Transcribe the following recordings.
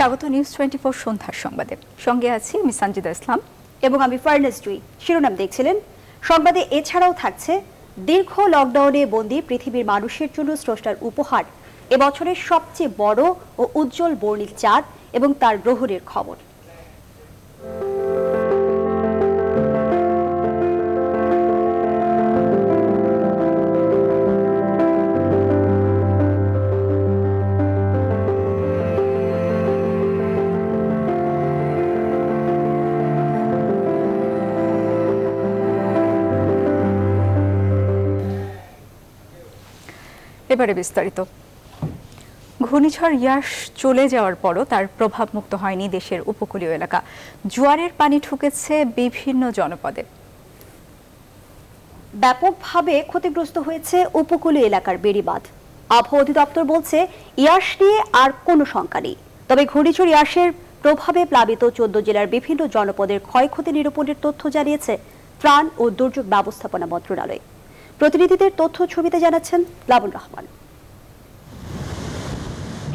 স্বাগত নিউজ 24 সন্ধ্যার সংবাদে। সঙ্গে আছি আমি সঞ্জিদা ইসলাম এবং আমি ফারনাস জুই। শিরোনাম দেখছিলেন, সংবাদে এছাড়াও থাকছে দীর্ঘ লকডাউনে বন্দী পৃথিবীর মানুষের জন্য স্রষ্টার উপহার, এবছরের সবচেয়ে বড় ও উজ্জ্বল বর্ণিল চাঁদ এবং তার গ্রহণের খবর। এবারে বিস্তারিত। ঘূর্ণিঝড় ইয়াস চলে যাওয়ার পরও তার প্রভাব মুক্ত হয়নি দেশের উপকূলীয় এলাকা। জোয়ারের পানি ঢুকেছে বিভিন্ন জনপদে। ব্যাপকভাবে ক্ষতিগ্রস্ত হয়েছে উপকূলীয় এলাকার বেড়িবাঁধ। আবহাওয়া অধিদপ্তর বলছে, ইয়াস নিয়ে আর কোনো শঙ্কা নেই। তবে ঘূর্ণিঝড় ইয়াসের প্রভাবে প্লাবিত 14 জেলার বিভিন্ন জনপদের ক্ষয়ক্ষতি নিরূপণের তথ্য জানিয়েছে ত্রাণ ও দুর্যোগ ব্যবস্থাপনা মন্ত্রণালয়। প্রতিনিধিদের তথ্য ছবিতে জানাচ্ছেন লাবুল রহমান।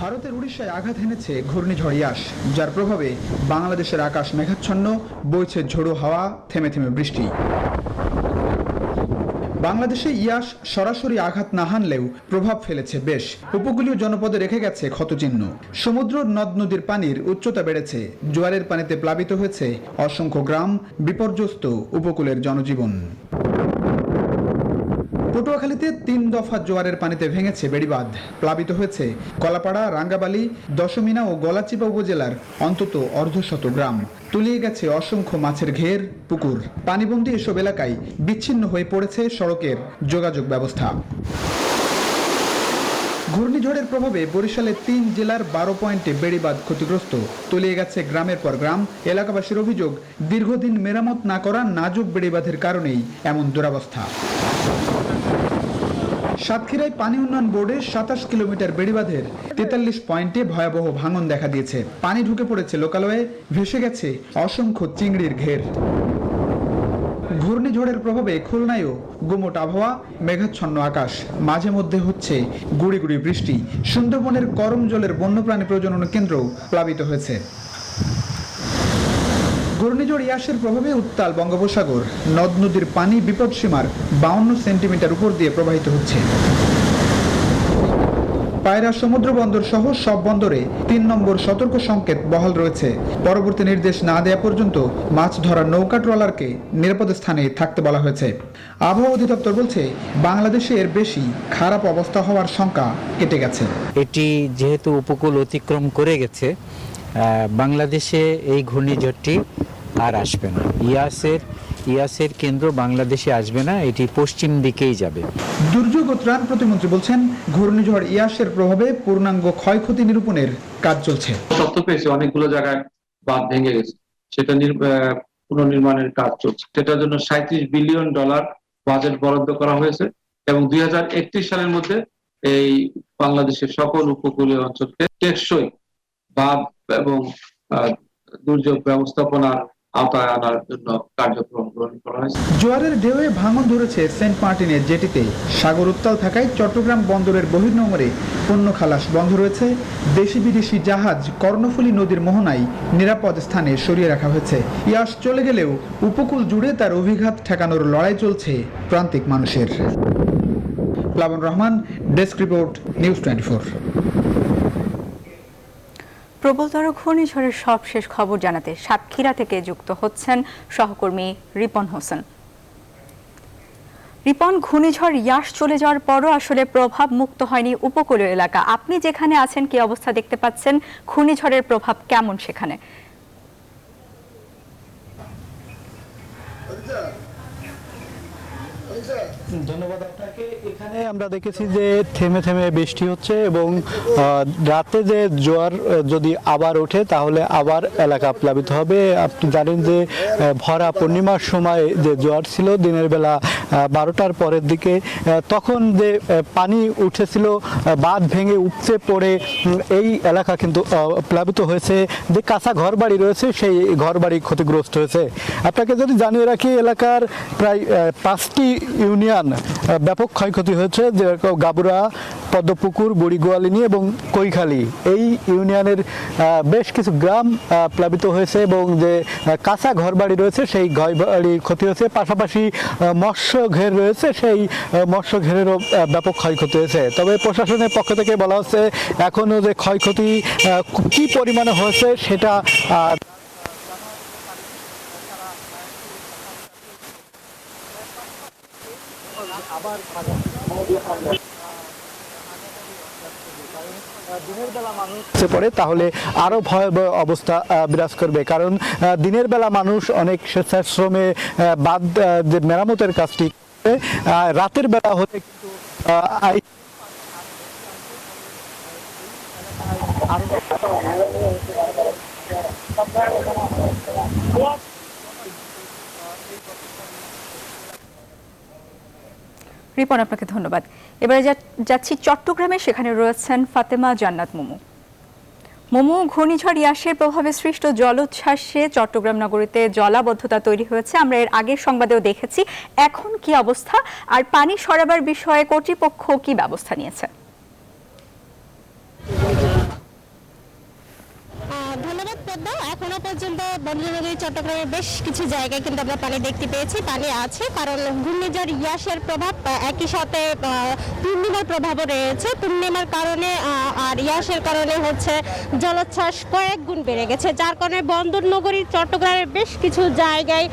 ভারতের উড়িষ্যায় আঘাত হেনেছে ঘূর্ণিঝড় ইয়াস, যার প্রভাবে বাংলাদেশের আকাশ মেঘাচ্ছন্ন, বইছে ঝোড়ো হাওয়া, থেমে থেমে বৃষ্টি। বাংলাদেশে ইয়াস সরাসরি আঘাত না হানলেও প্রভাব ফেলেছে বেশ। উপকূলীয় জনপদে রেখে গেছে ক্ষতচিহ্ন। সমুদ্র নদ নদীর পানির উচ্চতা বেড়েছে, জোয়ারের পানিতে প্লাবিত হয়েছে অসংখ্য গ্রাম, বিপর্যস্ত উপকূলের জনজীবন। পটুয়াখালীতে 3 দফা জোয়ারের পানিতে ভেঙেছে বেড়িবাঁধ। প্লাবিত হয়েছে কলাপাড়া, রাঙ্গাবালী, দশমিনা ও গলাচিপা উপজেলার অন্তত অর্ধশত গ্রাম। তলিয়ে গেছে অসংখ্য মাছের ঘের, পুকুর। পানিবন্দী এসব এলাকায় বিচ্ছিন্ন হয়ে পড়েছে সড়কের যোগাযোগ ব্যবস্থা। ঘূর্ণিঝড়ের প্রভাবে বরিশালের 3 জেলার 12 পয়েন্টে বেড়িবাঁধ ক্ষতিগ্রস্ত। তলিয়ে গেছে গ্রামের পর গ্রাম। এলাকাবাসীর অভিযোগ, দীর্ঘদিন মেরামত না করা নাজুক বেড়িবাঁধের কারণেই এমন দুরবস্থা। সাতক্ষীরায় পানি উন্নয়ন বোর্ডের 27 কিলোমিটার বেড়িবাঁধের 43 পয়েন্টে ভয়াবহ ভাঙন দেখা দিয়েছে। পানি ঢুকে পড়েছে লোকালয়ে, ভেসে গেছে অসংখ্য চিংড়ির ঘের। ঘূর্ণিঝড়ের প্রভাবে খুলনায়ও গুমোট আবহাওয়া, মেঘাচ্ছন্ন আকাশ, মাঝে মধ্যে হচ্ছে গুড়ি গুড়ি বৃষ্টি। সুন্দরবনের করমজলের বন্যপ্রাণী প্রজনন কেন্দ্রও প্লাবিত হয়েছে। ঘূর্ণিঝড় ইয়াসের প্রভাবে উত্তাল বঙ্গোপসাগর। নদ নদীর পানি বিপদসীমার 52 সেন্টিমিটার উপর দিয়ে প্রবাহিত হচ্ছে। পায়রা সমুদ্র বন্দর সহ সব বন্দরে 3 নম্বর সতর্ক সংকেত বহাল রয়েছে। পরবর্তী নির্দেশ না দেওয়া পর্যন্ত মাছ ধরার নৌকা ট্রলারকে নিরাপদ স্থানে থাকতে বলা হয়েছে। আবহাওয়া অধিদপ্তর বলছে, বাংলাদেশে এর বেশি খারাপ অবস্থা হওয়ার শঙ্কা কেটে গেছে। এটি যেহেতু উপকূল অতিক্রম করে গেছে, বাংলাদেশে এই ঘূর্ণিঝড়টি আর আসবে না। ইয়াসের কেন্দ্র বাংলাদেশে আসবে না, এটি পশ্চিম দিকেই যাবে। দুর্যোগ ও ত্রাণ প্রতিমন্ত্রী বলছেন, ঘূর্ণিঝড় ইয়াসের প্রভাবে পূর্ণাঙ্গ ক্ষয়ক্ষতি নিরূপণের কাজ চলছে। তথ্য পেয়েছে অনেকগুলো জায়গায় বাঁধ ভেঙে গেছে, সেটা পুনর্নির্মাণের কাজ চলছে। সেটার জন্য $37 বিলিয়ন বাজেট বরাদ্দ করা হয়েছে এবং 2031 সালের মধ্যে এই বাংলাদেশের সকল উপকূলীয় অঞ্চলকে টেকসই বাঁধ এবং দুর্যোগ ব্যবস্থাপনার আওতায় আনার জন্য কার্যক্রম গ্রহণ করা হয়েছে। জোয়ারের ঢেউয়ে ভাঙন ধরেছে সেন্ট মার্টিনের জেটিতে। সাগর উত্তাল থাকায় চট্টগ্রাম বন্দরের বহির্নোঙরে পণ্য খালাস বন্ধ রয়েছে। দেশি বিদেশি জাহাজ কর্ণফুলী নদীর মোহনায় নিরাপদ স্থানে সরিয়ে রাখা হয়েছে। ইয়াস চলে গেলেও উপকূল জুড়ে তার অভিঘাত ঠেকানোর লড়াই চলছে প্রান্তিক মানুষের। লাবুল রহমান, ডেস্ক রিপোর্ট, নিউজ 24। প্রবলতর ঘূর্ণিঝড়ের সবশেষ খবর জানাতে সাতক্ষীরা থেকে যুক্ত হচ্ছেন সহকর্মী রিপন হোসেন। রিপন, ঘূর্ণিঝড় ইয়াস চলে যাওয়ার পরও আসলে প্রভাব মুক্ত হয়নি উপকূলীয় এলাকা। আপনি যেখানে আছেন কি অবস্থা দেখতে পাচ্ছেন? ঘূর্ণিঝড়ের প্রভাব কেমন সেখানে? ধন্যবাদ আপনাকে। এখানে আমরা দেখেছি যে থেমে থেমে বৃষ্টি হচ্ছে এবং রাতে যে জোয়ার যদি আবার ওঠে তাহলে আবার এলাকা প্লাবিত হবে। আপনি জানেন যে ভরা পূর্ণিমার সময় যে জোয়ার ছিল দিনের বেলা 12টার পরের দিকে, তখন যে পানি উঠেছিল বাঁধ ভেঙে উপচে পড়ে এই এলাকা কিন্তু প্লাবিত হয়েছে। যে কাঁচা ঘরবাড়ি রয়েছে সেই ঘরবাড়ি ক্ষতিগ্রস্ত হয়েছে। আপনাকে যদি জানিয়ে রাখি, এলাকার প্রায় 5টি ইউনিয়ন ব্যাপক ক্ষয়ক্ষতি হয়েছে, যেরকম গাবুরা, পদ্মপুকুর, বুড়িগোয়ালিনী এবং কৈখালী এই ইউনিয়নের বেশ কিছু গ্রাম প্লাবিত হয়েছে এবং যে কাঁচা ঘরবাড়ি রয়েছে সেই ঘরবাড়ি ক্ষতি হয়েছে। পাশাপাশি মৎস্য ঘের রয়েছে, সেই মৎস্য ঘেরেরও ব্যাপক ক্ষয়ক্ষতি হয়েছে। তবে প্রশাসনের পক্ষ থেকে বলা হচ্ছে এখনও যে ক্ষয়ক্ষতি কী পরিমাণে হয়েছে সেটা পড়ে তাহলে আরো ভয়াবহ অবস্থা বিরাজ করবে। কারণ দিনের বেলা মানুষ অনেক স্বেচ্ছাশ্রমে বাঁধ যে মেরামতের কাজটি করে, রাতের বেলা হলে কিন্তু রিপন, আপনাকে ধন্যবাদ। এবারে যাচ্ছি চট্টগ্রামে, সেখানে রয়েছেন ফাতেমা জান্নাত মোমো। মোমো, ঘূর্ণিঝড় ইয়াসের প্রভাবে সৃষ্ট জলোচ্ছ্বাসে চট্টগ্রাম নগরীতে জলাবদ্ধতা তৈরি হয়েছে। আমরা এর আগের সংবাদেও দেখেছি। এখন কি অবস্থা, আর পানি সরাবার বিষয়ে কর্তৃপক্ষ কি ব্যবস্থা নিয়েছে? ধন্যবাদ পদ্মা। এখনো পর্যন্ত বন্দরনগরী চট্টগ্রামের বেশ কিছু জায়গায় কিন্তু আমরা পানি দেখতে পেয়েছি, পানি আছে, কারণ ঘূর্ণিঝড় ইয়াসের প্রভাব একই সাথে পূর্ণিমার প্রভাবও রয়েছে। পূর্ণিমার কারণে আর ইয়াসের কারণে হচ্ছে জলোচ্ছ্বাস কয়েক গুণ বেড়ে গেছে, যার কারণে বন্দরনগরী চট্টগ্রামের বেশ কিছু জায়গায়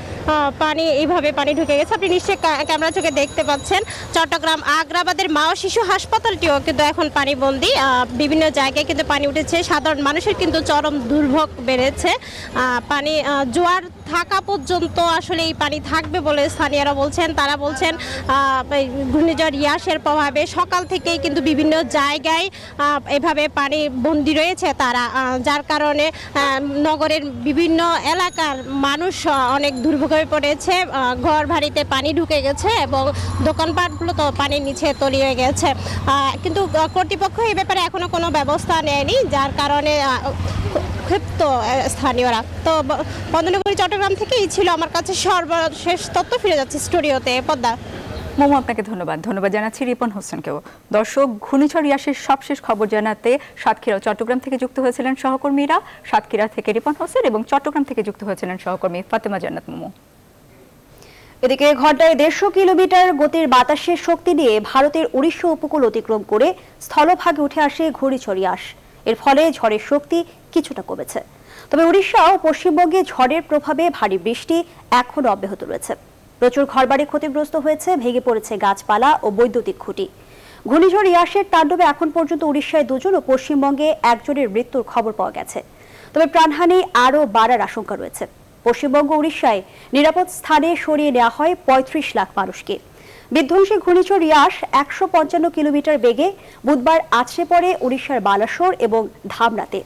এইভাবে পানি ঢুকে গেছে। আপনি নিশ্চয়ই ক্যামেরা চোখে দেখতে পাচ্ছেন। চট্টগ্রাম আগ্রাবাদের মা ও শিশু হাসপাতালটিও কিন্তু এখন পানিবন্দী। বিভিন্ন জায়গায় কিন্তু পানি উঠেছে, সাধারণ মানুষের কিন্তু চরম দুর্ভোগ বেড়েছে। পানি জোয়ার থাকা পর্যন্ত আসলে এই পানি থাকবে বলে স্থানীয়রা বলছেন। তারা বলছেন ঘূর্ণিঝড় ইয়াসের প্রভাবে সকাল থেকেই কিন্তু বিভিন্ন জায়গায় এভাবে পানি বন্দী রয়েছে তারা, যার কারণে নগরের বিভিন্ন এলাকার মানুষ অনেক দুর্ভোগে পড়েছে। ঘর বাড়িতে পানি ঢুকে গেছে এবং দোকানপাটগুলো তো পানির নিচে তলিয়ে গেছে। কিন্তু কর্তৃপক্ষ এই ব্যাপারে এখনো কোনো ব্যবস্থা নেয়নি, যার কারণে ক্ষিপ্ত স্থানীয়রা। তো বন্দরনগরী চট্টগ্রাম থেকেই ছিল আমার কাছে সর্বশেষ তথ্য। ফিরে যাচ্ছে স্টুডিওতে। পদ্মা। মোমো, আপনাকে ধন্যবাদ জানাচ্ছি রিপন হোসেনকেও। দর্শক, ঘূর্ণিঝড় ইয়াসের সবশেষ খবর জানাতে সাতক্ষীরা ও চট্টগ্রাম থেকে যুক্ত হয়েছিলেন সহকর্মীরা। সাতক্ষীরা থেকে রিপন হোসেন এবং চট্টগ্রাম থেকে যুক্ত হয়েছিলেন সহকর্মী ফাতেমা জান্নাত মোমো। এদিকে ঘন্টায় 150 কিলোমিটার গতির বাতাসের শক্তি নিয়ে ভারতের উড়িষ্যা উপকূল অতিক্রম করে স্থলভাগে উঠে আসে ঘূর্ণিঝড় ইয়াস। এর ফলে ঝড়ের শক্তি কিছুটা কমেছে। তবে উড়িষ্যা ও পশ্চিমবঙ্গে ঝড়ের প্রভাবে ভারী বৃষ্টি এখনো অব্যাহত রয়েছে। প্রচুর ঘরবাড়ি ক্ষতিগ্রস্ত হয়েছে, ভেঙে পড়েছে গাছপালা ও বৈদ্যুতিক খুঁটি। ঘূর্ণিঝড় ইয়াসের তাণ্ডবে এখন পর্যন্ত উড়িষ্যায় 2 জন ও পশ্চিমবঙ্গে 1 জনের মৃত্যুর খবর পাওয়া গেছে। তবে প্রাণহানি আরও বাড়ার আশঙ্কা রয়েছে। পশ্চিমবঙ্গ উড়িষ্যায় নিরাপদ স্থানে সরিয়ে নেওয়া হয় 35 লাখ মানুষকে। বিধ্বংসী ঘূর্ণিঝড় ইয়াস 155 কিলোমিটার বেগে বুধবার আছড়ে পড়ে উড়িষ্যার বালাসোর এবং ধামরাতে।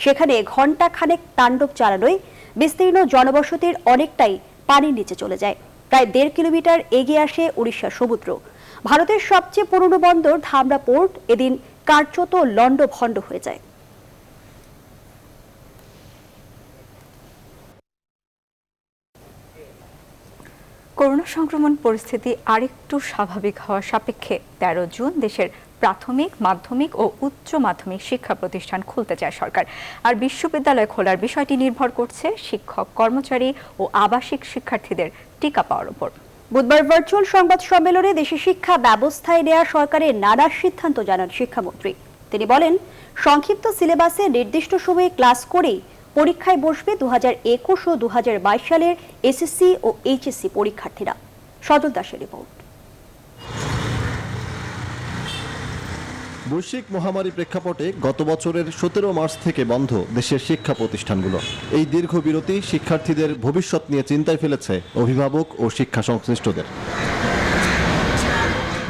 সেখানে ঘণ্টা খানেক তাণ্ডব চালানোয় বিস্তীর্ণ জনবসতির অনেকটাই পানির নিচে চলে যায়। প্রায় 1.5 কিলোমিটার এগিয়ে আসে উড়িষ্যার সমুদ্র। ভারতের সবচেয়ে পুরনো বন্দর ধামরা পোর্ট এদিন কার্যত লণ্ডভণ্ড হয়ে যায়। করোনা সংক্রমণ পরিস্থিতি আরেকটু স্বাভাবিক হওয়া সাপেক্ষে 13 জুন দেশের প্রাথমিক, মাধ্যমিক ও উচ্চ মাধ্যমিক শিক্ষা প্রতিষ্ঠান খুলতে চায় সরকার। আর বিশ্ববিদ্যালয় খোলার বিষয়টি নির্ভর করছে শিক্ষক, কর্মচারী ও আবাসিক শিক্ষার্থীদের টিকা পাওয়ার উপর। বুধবার ভার্চুয়াল সংবাদ সম্মেলনে দেশের শিক্ষা ব্যবস্থায় নেওয়া সরকারের নানা সিদ্ধান্ত জানান শিক্ষামন্ত্রী। তিনি বলেন, সংক্ষিপ্ত সিলেবাসে নির্দিষ্ট সময়ে ক্লাস করেই পরীক্ষায় বসবে 2021 ও 2022 সালের এসএসসি ও এইচএসসি পরীক্ষার্থীরা। সজল দাসের রিপোর্ট। বৈশ্বিক মহামারী প্রেক্ষাপটে গত বছরের 17 মার্চ থেকে বন্ধ দেশের শিক্ষা প্রতিষ্ঠানগুলো। এই দীর্ঘ বিরতি শিক্ষার্থীদের ভবিষ্যৎ নিয়ে চিন্তায় ফেলেছে অভিভাবক ও শিক্ষা সংশ্লিষ্টদের।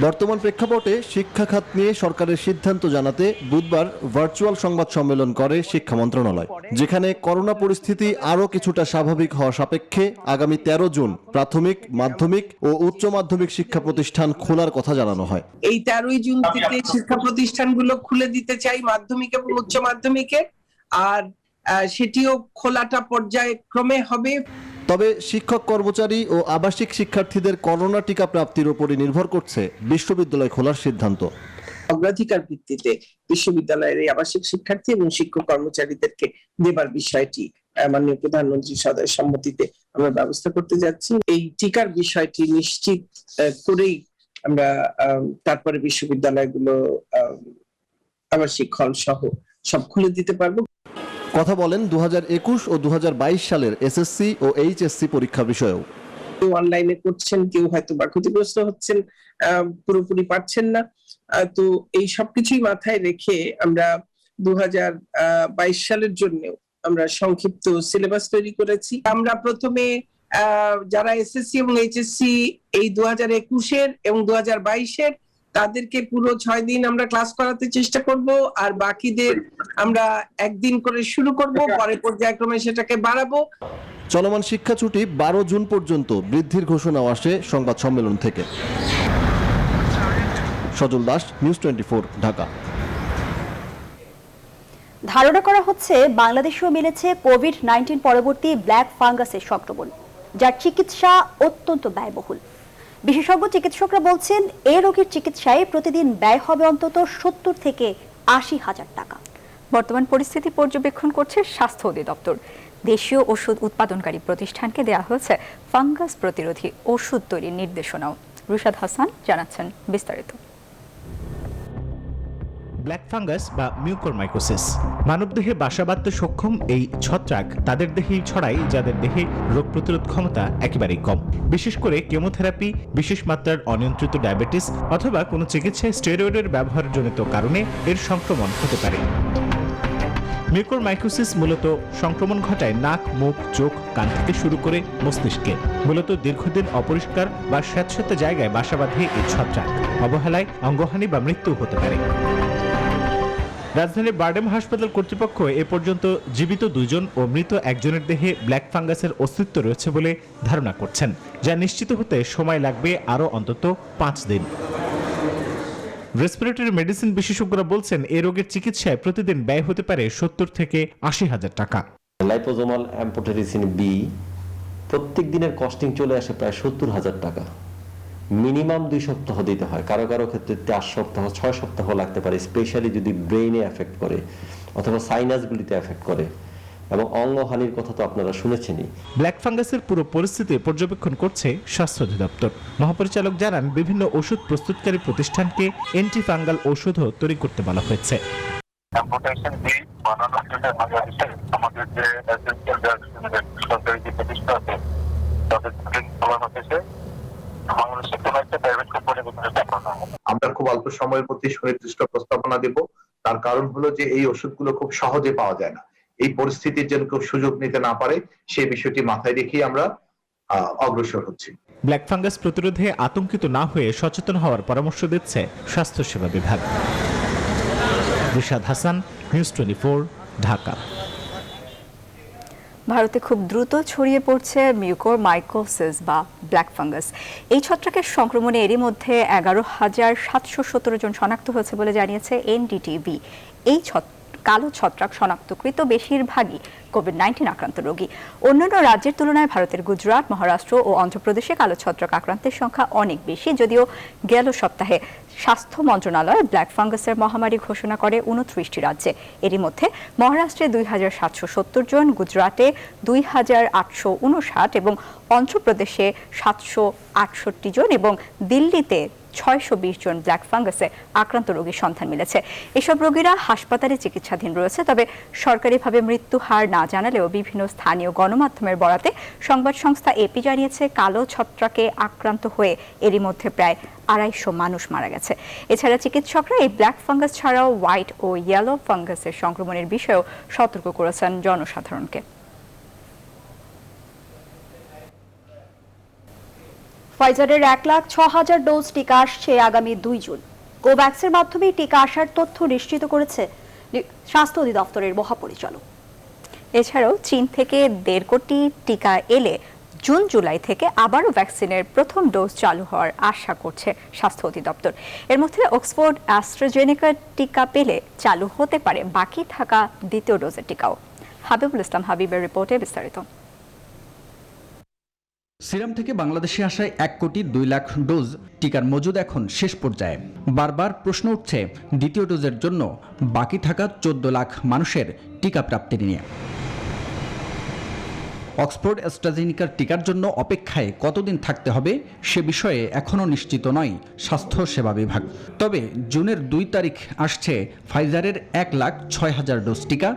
বর্তমান প্রেক্ষাপটে শিক্ষা খাত নিয়ে সরকারের সিদ্ধান্ত জানাতে বুধবার ভার্চুয়াল সংবাদ সম্মেলন করে শিক্ষা মন্ত্রণালয়, যেখানে করোনা পরিস্থিতি আরও কিছুটা স্বাভাবিক হওয়া সাপেক্ষে আগামী 13 জুন প্রাথমিক, মাধ্যমিক ও উচ্চ মাধ্যমিক শিক্ষা প্রতিষ্ঠান খোলার কথা জানানো হয়। এই 13 জুন থেকে শিক্ষা প্রতিষ্ঠানগুলো খুলে দিতে চাই, মাধ্যমিক এবং উচ্চ মাধ্যমিকের, আর সেটিও খোলাটা পর্যায়ক্রমে হবে। তবে শিক্ষক কর্মচারী ও আবাসিক শিক্ষার্থীদের করোনা টিকা প্রাপ্তির উপরই নির্ভর করছে বিশ্ববিদ্যালয় খোলার সিদ্ধান্ত। অগ্রাধিকার ভিত্তিতে বিশ্ববিদ্যালয়ের এই আবাসিক শিক্ষার্থী এবং শিক্ষক কর্মচারীদেরকে দেবার বিষয়টি মাননীয় প্রধানমন্ত্রীর সদয় সম্মতিতে আমরা ব্যবস্থা করতে যাচ্ছি। এই টিকার বিষয়টি নিশ্চিত করেই আমরা তারপরে বিশ্ববিদ্যালয়গুলো আবাসিক হল সহ সব খুলে দিতে পারবো। কথা বলেন 2021 ও 2022 সালের এসএসসি ও এইচএসসি পরীক্ষা বিষয়েও। কেউ অনলাইনে করছেন, কেউ হয়তো বা ক্ষতিগ্রস্ত হচ্ছেন, পুরোপুরি পারছেন না। তো এই সবকিছুই মাথায় রেখে আমরা 2022 সালের জন্য আমরা সংক্ষিপ্ত সিলেবাস তৈরি করেছি। আমরা প্রথমে যারা এসএসসি এবং এইচএসসি এই 2021-এর এবং 2022-এর তাদেরকে পুরো 6 দিন আমরা ক্লাস করাতে চেষ্টা করব, আর বাকিদের আমরা একদিন করে শুরু করব, পরে পর্যায়ক্রমে সেটাকে বাড়াবো। চলমান শিক্ষা ছুটি 12 জুন পর্যন্ত বৃদ্ধির ঘোষণাও আসে সংবাদ সম্মেলন থেকে। সজল দাস, নিউজ 24, ঢাকা। ধারণা করা হচ্ছে বাংলাদেশেও মিলেছে কোভিড-19 পরবর্তী ব্ল্যাক ফাঙ্গাসের সংক্রমণ, যার চিকিৎসা অত্যন্ত ব্যয়বহুল। বিশেষজ্ঞ চিকিৎসকরা বলছেন এই রোগের চিকিৎসায় প্রতিদিন ব্যয় হবে অন্তত 70 থেকে 80,000 টাকা। বর্তমান পরিস্থিতি পর্যবেক্ষণ করছে স্বাস্থ্য অধিদপ্তর। দেশীয় ওষুধ উৎপাদনকারী প্রতিষ্ঠানকে দেওয়া হয়েছে ফাঙ্গাস প্রতিরোধী ওষুধ তৈরির নির্দেশনাও। রুশাদ হাসান জানাচ্ছেন বিস্তারিত। ব্ল্যাক ফাঙ্গাস বা মিউকরমাইকোসিস মানবদেহে বাসা বাঁধতে সক্ষম এই ছত্রাক তাদের দেহেই ছড়ায় যাদের দেহে রোগ প্রতিরোধ ক্ষমতা একেবারেই কম। বিশেষ করে কেমোথেরাপি, বিশেষ মাত্রার অনিয়ন্ত্রিত ডায়াবেটিস অথবা কোনো চিকিৎসায় স্টেরয়েডের ব্যবহারজনিত কারণে এর সংক্রমণ হতে পারে। মিউকরমাইকোসিস মূলত সংক্রমণ ঘটায় নাক, মুখ, চোখ, কান থেকে শুরু করে মস্তিষ্কে। মূলত দীর্ঘদিন অপরিষ্কার বা স্যাঁতসেঁতে জায়গায় বাসা বাঁধে এই ছত্রাক। অবহেলায় অঙ্গহানি বা মৃত্যু হতে পারে। রাজধানীর বারডেম হাসপাতাল কর্তৃপক্ষ এ পর্যন্ত জীবিত 2 জন ও মৃত 1 জনের দেহে ব্ল্যাক ফাঙ্গাসের অস্তিত্ব রয়েছে বলে ধারণা করছেন, যা নিশ্চিত হতে সময় লাগবে আরও অন্তত 5 দিন। রেসপিরেটরি মেডিসিন বিশেষজ্ঞরা বলছেন এই রোগের চিকিৎসায় প্রতিদিন ব্যয় হতে পারে 70 থেকে 80,000 টাকা। লাইপোজোমাল অ্যাম্ফোটেরিসিন বি প্রত্যেক দিনের কস্টিং চলে আসে প্রায় 70,000 টাকা। মিনিমাম 2 সপ্তাহ দিতে হয়, কারো কারো ক্ষেত্রে 4 সপ্তাহ 6 সপ্তাহ লাগতে পারে, স্পেশালি যদি ব্রেইনে এফেক্ট করে অথবা সাইনাসগুলিতে এফেক্ট করে, এবং অঙ্গহানির কথা তো আপনারা শুনেছেনই। ব্ল্যাক ফাঙ্গাসের পুরো পরিস্থিতি পর্যবেক্ষণ করছে স্বাস্থ্য অধিদপ্তর। মহাপরিচালক জানান বিভিন্ন ওষুধ প্রস্তুতকারী প্রতিষ্ঠানকে অ্যান্টি ফাঙ্গাল ওষুধও তৈরি করতে বলা হয়েছে। আমাদের যে সরকারি যে প্রতিষ্ঠান আছে তাদের বলা হচ্ছে আমরা খুব অল্প সময়ের মধ্যে সুনির্দিষ্ট প্রস্তাবনা দেব। তার কারণ হলো যে এই ওষুধগুলো খুব সহজে পাওয়া যায় না। এই পরিস্থিতির যেন কেউ সুযোগ নিতে না পারে সেই বিষয়টি মাথায় রেখেই আমরা অগ্রসর হচ্ছি। ব্ল্যাক ফাঙ্গাস প্রতিরোধে আতঙ্কিত না হয়ে সচেতন হওয়ার পরামর্শ দিচ্ছে স্বাস্থ্যসেবা বিভাগ। রুশাদ হাসান, নিউজ 24, ঢাকা। ভারতে খুব দ্রুত ছড়িয়ে পড়ছে মিউকরমাইকোসিস বা ব্ল্যাক ফাঙ্গাস। এই ছত্রাকের সংক্রমণে এরই মধ্যে 11,717 জন শনাক্ত হয়েছে বলে জানিয়েছে এনডিটিভি। এই কালো ছত্রাক শনাক্তকৃত বেশিরভাগই কোভিড-19 আক্রান্ত রোগী। অন্যান্য রাজ্যের তুলনায় ভারতের গুজরাট, মহারাষ্ট্র ও অন্ধ্রপ্রদেশে কালো ছত্রাক আক্রান্তের সংখ্যা অনেক বেশি, যদিও গেল সপ্তাহে স্বাস্থ্য মন্ত্রণালয় ব্ল্যাক ফাঙ্গাসের মহামারী ঘোষণা করে 29টি রাজ্যে। এরই মধ্যে মহারাষ্ট্রে 2,770 জন, গুজরাটে 2,859 এবং অন্ধ্রপ্রদেশে 768 জন এবং দিল্লিতে 620 জন ব্ল্যাক ফাঙ্গাসে আক্রান্ত রোগীর সন্ধান মিলেছে। এসব রোগীরা হাসপাতালে চিকিৎসাধীন রয়েছে। তবে সরকারিভাবে মৃত্যু হার না জানালেও বিভিন্ন স্থানীয় গণমাধ্যমের বরাতে সংবাদ সংস্থা এপি জানিয়েছে কালো ছত্রাকে আক্রান্ত হয়ে এরই মধ্যে প্রায় 250 মানুষ মারা গেছে। এছাড়া চিকিৎসকরা এই ব্ল্যাক ফাঙ্গাস ছাড়াও হোয়াইট ও ইয়েলো ফাঙ্গাসের সংক্রমণের বিষয়েও সতর্ক করেছেন জনসাধারণকে। ফাইজারের 1,06,000 ডোজ টিকা আসছে আগামী 2 জুন। কোভ্যাক্সের মাধ্যমে টিকা আসার তথ্য নিশ্চিত করেছে স্বাস্থ্য অধিদপ্তরের মহাপরিচালক। এছাড়াও চীন থেকে 1.5 কোটি টিকা এলে জুন জুলাই থেকে আবারও ভ্যাকসিনের প্রথম ডোজ চালু হওয়ার আশা করছে স্বাস্থ্য অধিদপ্তর। এর মধ্যে অক্সফোর্ড অ্যাস্ট্রাজেনেকা টিকা পেলে চালু হতে পারে বাকি থাকা দ্বিতীয় ডোজের টিকাও। হাবিবুল ইসলাম হাবিবের রিপোর্টে বিস্তারিত। সিরাম থেকে বাংলাদেশে আসায় 1,02,00,000 ডোজ টিকার মজুদ এখন শেষ পর্যায়ে। বারবার প্রশ্ন উঠছে দ্বিতীয় ডোজের জন্য বাকি থাকা 14 লাখ মানুষের টিকা প্রাপ্তির নিয়ে। অক্সফোর্ড অ্যাস্ট্রাজেনিকার টিকার জন্য অপেক্ষায় কতদিন থাকতে হবে সে বিষয়ে এখনও নিশ্চিত নয় স্বাস্থ্য সেবা বিভাগ। তবে জুনের 2 তারিখ আসছে ফাইজারের 1,06,000 ডোজ টিকা,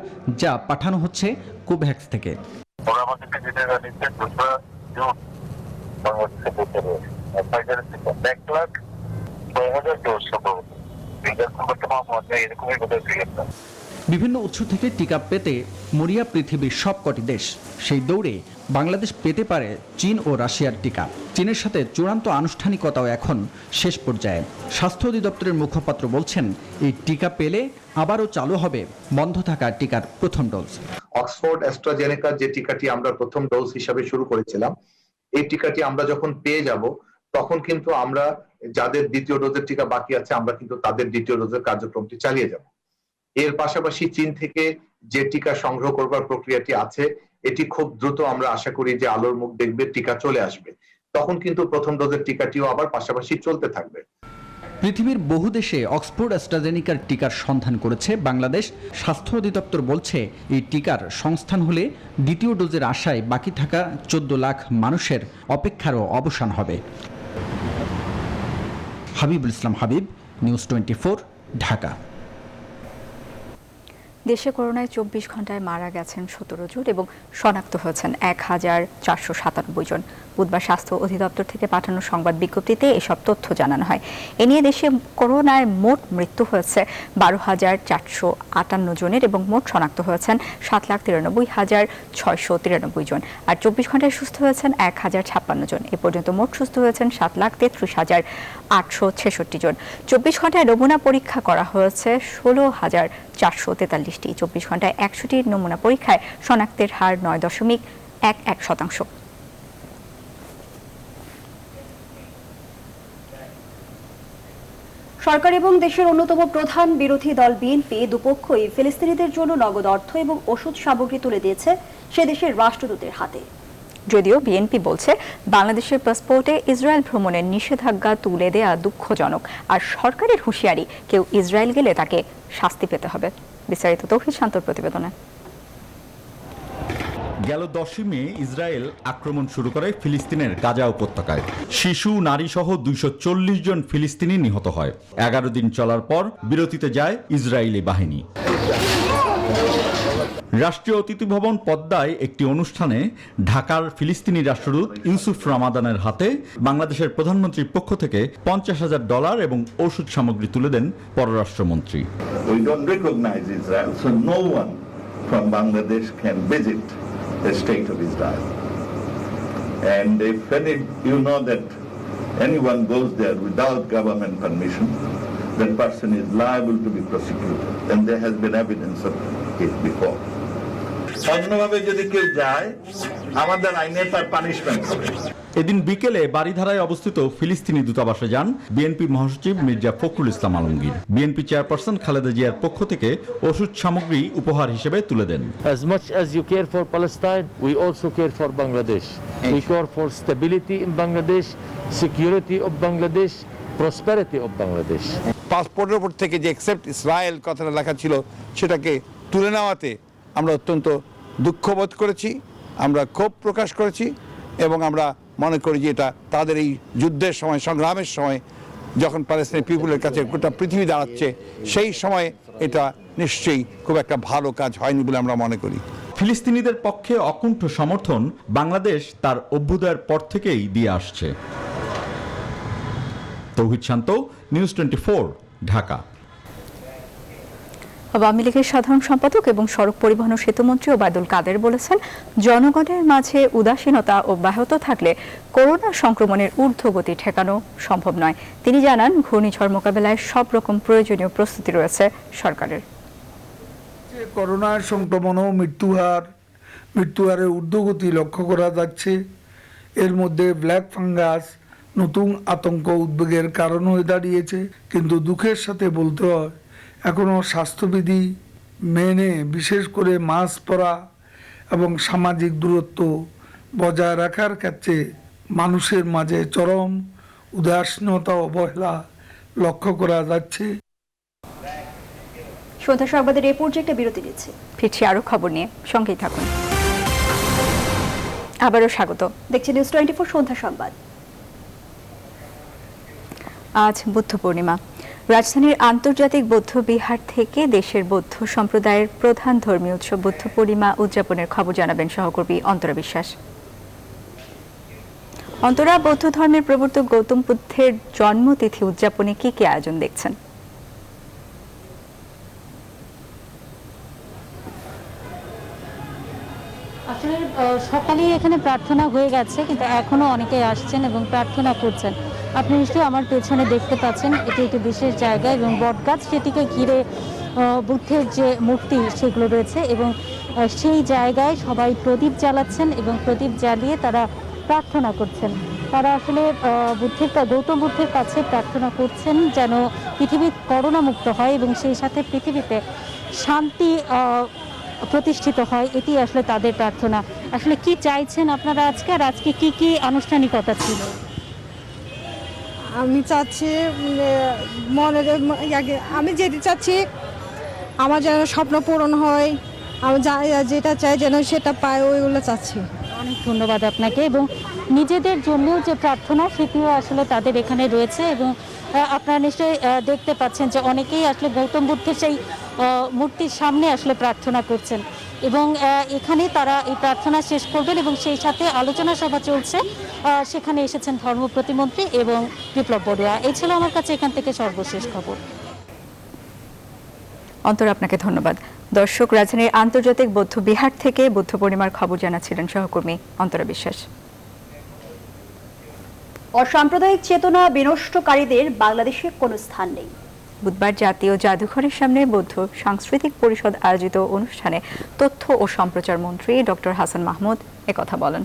যা পাঠানো হচ্ছে কোভ্যাক্স থেকে। বিভিন্ন উৎস থেকে টিকা পেতে মরিয়া পৃথিবীর সবকটি দেশ। সেই দৌড়ে বাংলাদেশ পেতে পারে চীন ও রাশিয়ার টিকা। চীনের সাথে চূড়ান্ত আনুষ্ঠানিকতাও এখন শেষ পর্যায়ে। স্বাস্থ্য অধিদপ্তরের মুখপাত্র বলছেন, এই টিকা পেলে আবারও চালু হবে বন্ধ থাকা টিকার প্রথম ডোজ। অক্সফোর্ড অ্যাস্ট্রাজেনেকার যে টিকাটি আমরা প্রথম ডোজ হিসাবে শুরু করেছিলাম, এই টিকাটি আমরা যখন পেয়ে যাব তখন কিন্তু আমরা যাদের দ্বিতীয় ডোজের টিকা বাকি আছে আমরা কিন্তু তাদের দ্বিতীয় ডোজের কার্যক্রমটি চালিয়ে যাব। এর পাশাপাশি চীন থেকে যে টিকা সংগ্রহ করবার প্রক্রিয়াটি আছে এটি খুব দ্রুত আমরা আশা করি যে আলোর মুখ দেখবে, টিকা চলে আসবে। তখন কিন্তু প্রথম ডোজের টিকাটিও আবার পাশাপাশি চলতে থাকবে। পৃথিবীর বহু দেশে অক্সফোর্ড অ্যাস্ট্রাজেনিকার টিকার সন্ধান করেছে বাংলাদেশ। স্বাস্থ্য অধিদপ্তর বলছে, এই টিকার সংস্থান হলে দ্বিতীয় ডোজের আশায় বাকি থাকা 14 লাখ মানুষের অপেক্ষারও অবসান হবে। হাবিবুল ইসলাম হাবিব, নিউজ 24, ঢাকা। দেশে করোনায় 24 ঘন্টায় মারা গেছেন 17 জন এবং শনাক্ত হয়েছেন 1,497 জন। বুধবার স্বাস্থ্য অধিদপ্তর থেকে পাঠানো সংবাদ বিজ্ঞপ্তিতে এসব তথ্য জানানো হয়। এ নিয়ে দেশে করোনায় মোট মৃত্যু হয়েছে 12,458 জনের এবং মোট শনাক্ত হয়েছেন 7,93,693 জন। আর 24 ঘন্টায় সুস্থ হয়েছেন 1,056 জন। এ পর্যন্ত মোট সুস্থ হয়েছেন 7,33,866 জন। 24 ঘন্টায় নমুনা পরীক্ষা করা হয়েছে 16,443টি। 24 ঘন্টায় 100টি নমুনা পরীক্ষায় শনাক্তের হার 9.11%। সরকার এবং দেশের অন্যতম প্রধান বিরোধী দল বিএনপি দুপক্ষই ফিলিস্তিনিদের জন্য নগদ অর্থ এবং ওষুধ সামগ্রী তুলে দিয়েছে সে দেশের রাষ্ট্রদূতের হাতে। যদিও বিএনপি বলছে, বাংলাদেশের পাসপোর্টে ইসরায়েল ভ্রমণের নিষেধাজ্ঞা তুলে দেয়া দুঃখজনক, আর সরকারের হুঁশিয়ারি কেউ ইসরায়েল গেলে তাকে শাস্তি পেতে হবে। বিস্তারিত তৌহিদ শান্তর প্রতিবেদনে। গেল 10 মে ইসরায়েল আক্রমণ শুরু করে ফিলিস্তিনের গাজা উপত্যকায়। শিশু, নারী সহ 240 জন ফিলিস্তিনি নিহত হয়। 11 দিন চলার পর বিরতিতে যায় ইসরায়েলি বাহিনী। রাষ্ট্রীয় অতিথি ভবন পদ্মায় একটি অনুষ্ঠানে ঢাকার ফিলিস্তিনি রাষ্ট্রদূত ইউসুফ রামাদানের হাতে বাংলাদেশের প্রধানমন্ত্রীর পক্ষ থেকে $50,000 এবং ওষুধ সামগ্রী তুলে দেন পররাষ্ট্রমন্ত্রী। We don't recognize Israel, so no one from Bangladesh can visit the state of Israel. And if you know that anyone goes there without government permission, that person is liable to be prosecuted. And there has been evidence of it before. অন্যভাবে যদি কেউ যায়, আমাদের আইনে তার punishment হবে। এদিন বিকেলে বারিধারায় অবস্থিত ফিলিস্তিনি দূতাবাসে যান বিএনপি মহাসচিব মির্জা ফখরুল ইসলাম আলমগীর। বিএনপি চেয়ারপারসন খালেদা জিয়ার পক্ষ থেকে ওষুধ সামগ্রী উপহার হিসেবে তুলে দেন। As much as you care for Palestine, we also care for Bangladesh. We care for stability in Bangladesh, security of Bangladesh, prosperity of Bangladesh. পাসপোর্টের উপর থেকে যে এক্সেপ্ট ইসরায়েল কথাটা লেখা ছিল সেটাকে তুলে নেওয়াতে আমরা অত্যন্ত দুঃখবোধ করেছি, আমরা ক্ষোভ প্রকাশ করেছি এবং আমরা মনে করি যে এটা তাদের এই যুদ্ধের সময়, সংগ্রামের সময়, যখন প্যালেস্টাইন পিপুলের কাছে গোটা পৃথিবী দাঁড়াচ্ছে, সেই সময় এটা নিশ্চয়ই খুব একটা ভালো কাজ হয়নি বলে আমরা মনে করি। ফিলিস্তিনিদের পক্ষে অকুণ্ঠ সমর্থন বাংলাদেশ তার অভ্যুদয়ের পর থেকেই দিয়ে আসছে। তৌহিদ শান্ত, নিউজ 24, ঢাকা। আওয়ামী লীগের সাধারণ সম্পাদক এবং সড়ক পরিবহন ও সেতুমন্ত্রী ওবায়দুল কাদের বলেছেন, জনগণের মাঝে উদাসীনতা অব্যাহত থাকলে করোনা সংক্রমণের ঊর্ধ্বগতি ঠেকানো সম্ভব নয়। তিনি জানান, ঘূর্ণিঝড় মোকাবেলায় সব রকম প্রয়োজনীয় প্রস্তুতি রয়েছে সরকারের। করোনার সংক্রমণ ও মৃত্যুহারের ঊর্ধ্বগতি লক্ষ্য করা যাচ্ছে। এর মধ্যে ব্ল্যাক ফাঙ্গাস নতুন আতঙ্ক উদ্বেগের কারণ হয়ে দাঁড়িয়েছে। কিন্তু দুঃখের সাথে বলতে হয়, এখনও স্বাস্থ্যবিধি মেনে, বিশেষ করে মাস্ক পরা এবং সামাজিক দূরত্ব বজায় রাখার ক্ষেত্রে মানুষের মাঝে চরম উদাসীনতা অবহেলা লক্ষ্য করা যাচ্ছে। সন্ধ্যা সংবাদের এই পর্যায়ে বিরতি নিচ্ছে, ফিরছি আরো খবর নিয়ে, সঙ্গেই থাকুন। আবারও স্বাগত, দেখছেন নিউজ 24 সন্ধ্যা সংবাদ। আজ বুদ্ধ পূর্ণিমা। রাজধানীর আন্তর্জাতিক বৌদ্ধ বিহার থেকে দেশের বৌদ্ধ সম্প্রদায়ের প্রধান ধর্মীয় উৎসব বুদ্ধ পূর্ণিমা উদযাপনের খবর জানাবেন সহকর্মী অন্তরা বিশ্বাস। অন্তরা, বৌদ্ধ ধর্মের প্রবর্তক গৌতম বুদ্ধের জন্মতিথি উদযাপনে কি কি আয়োজন দেখছেন? আসলে সকালে এখানে প্রার্থনা হয়ে গেছে, কিন্তু এখনো অনেকে আসছেন এবং প্রার্থনা করছেন। আপনি নিশ্চয়ই আমার পেছনে দেখতে পাচ্ছেন, এটি একটি বিশেষ জায়গা এবং বটগাছ, সেটিকে ঘিরে বুদ্ধের যে মূর্তি সেগুলো রয়েছে এবং সেই জায়গায় সবাই প্রদীপ জ্বালাচ্ছেন এবং প্রদীপ জ্বালিয়ে তারা প্রার্থনা করছেন। তারা আসলে গৌতম বুদ্ধের কাছে প্রার্থনা করছেন যেন পৃথিবী করোনা মুক্ত হয় এবং সেই সাথে পৃথিবীতে শান্তি প্রতিষ্ঠিত হয়, এটি আসলে তাদের প্রার্থনা। আসলে কি চাইছেন আপনারা আজকে, আর আজকে কি কি আনুষ্ঠানিকতা ছিল? আমি চাচ্ছি আমি যেতে চাচ্ছি আমার যেন স্বপ্ন পূরণ হয়, আমি যেটা চাই যেন সেটা পাই, ওইগুলো চাচ্ছি। অনেক ধন্যবাদ আপনাকে। এবং নিজেদের জন্যও যে প্রার্থনা সেটিও আসলে তাদের এখানে রয়েছে এবং আপনারা নিশ্চয়ই দেখতে পাচ্ছেন যে অনেকেই আসলে গৌতম বুদ্ধের সেই মূর্তির সামনে আসলে প্রার্থনা করছেন এবং এখানে তারা এই প্রার্থনা শেষ করবেন এবং সেই সাথে আলোচনা সভা চলছে। সেখানে এসেছেন ধর্ম প্রতিমন্ত্রী এবং বিপ্লব বড়ুয়া। এই ছিল আমার কাছে এখান থেকে সর্বশেষ খবর। অন্তরা, আপনাকে ধন্যবাদ। দর্শক, রাজধানীর আন্তর্জাতিক বৌদ্ধ বিহার থেকে বুদ্ধ পূর্ণিমার খবর জানাচ্ছিলেন সহকর্মী অন্তরা বিশ্বাস। অসাম্প্রদায়িক চেতনা বিনষ্টকারীদের বাংলাদেশে কোনো স্থান নেই। বুধবার জাতীয় জাদুঘরের সামনে বৌদ্ধ সাংস্কৃতিক পরিষদ আয়োজিত অনুষ্ঠানে তথ্য ও সম্প্রচার মন্ত্রী ডক্টর হাসান মাহমুদ একথা বলেন।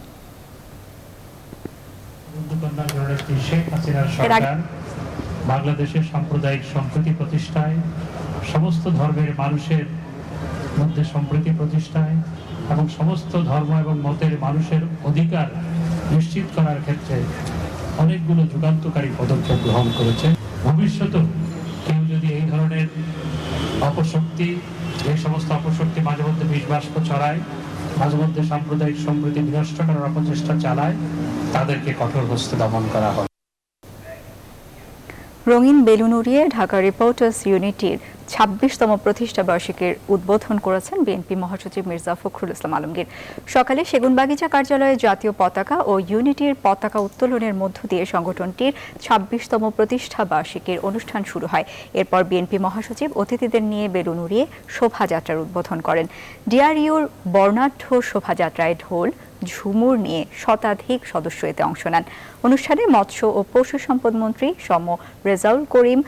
বাংলাদেশের সাম্প্রদায়িক সম্প্রীতি প্রতিষ্ঠায়, সমস্ত ধর্মের মানুষের মধ্যে সম্প্রীতি প্রতিষ্ঠায় এবং সমস্ত ধর্ম এবং মতের মানুষের অধিকার নিশ্চিত করার ক্ষেত্রে অনেকগুলো যুগান্তকারী পদক্ষেপ গ্রহণ করেছে। ভবিষ্যতেও কেউ যদি এই ধরনের অপশক্তি, এই সমস্ত অপশক্তি মাঝে মধ্যে বিষবাষ্প ছড়ায়, মাঝে মধ্যে সাম্প্রদায়িক সম্প্রীতি বিনষ্ট করার অপচেষ্টা চালায়, তাদেরকে কঠোর হস্তে দমন করা হয়। রঙিন বেলুন উড়িয়ে ঢাকা রিপোর্টার্স ইউনিটির ২৬তম প্রতিষ্ঠা বার্ষিকীর উদ্বোধন করেছেন বিএনপি মহাসচিব মির্জা ফখরুল ইসলাম আলমগীর। সকালে সেগুনবাগিচা কার্যালয়ে জাতীয় পতাকা ও ইউনিটির পতাকা উত্তোলনের মধ্য দিয়ে সংগঠনটির ২৬তম প্রতিষ্ঠা বার্ষিকীর অনুষ্ঠান শুরু হয়। এরপর বিএনপি মহাসচিব অতিথিদের নিয়ে বেলুন উড়িয়ে শোভাযাত্রার উদ্বোধন করেন। ডিআরইউর বর্ণাঢ্য শোভাযাত্রায় ঢোল ঝুমুর নিয়ে শতাধিক সদস্য এতে অংশ নেন। অনুষ্ঠানে মৎস্য ও পশু সম্পদ মন্ত্রী সম রেজাউল করিম,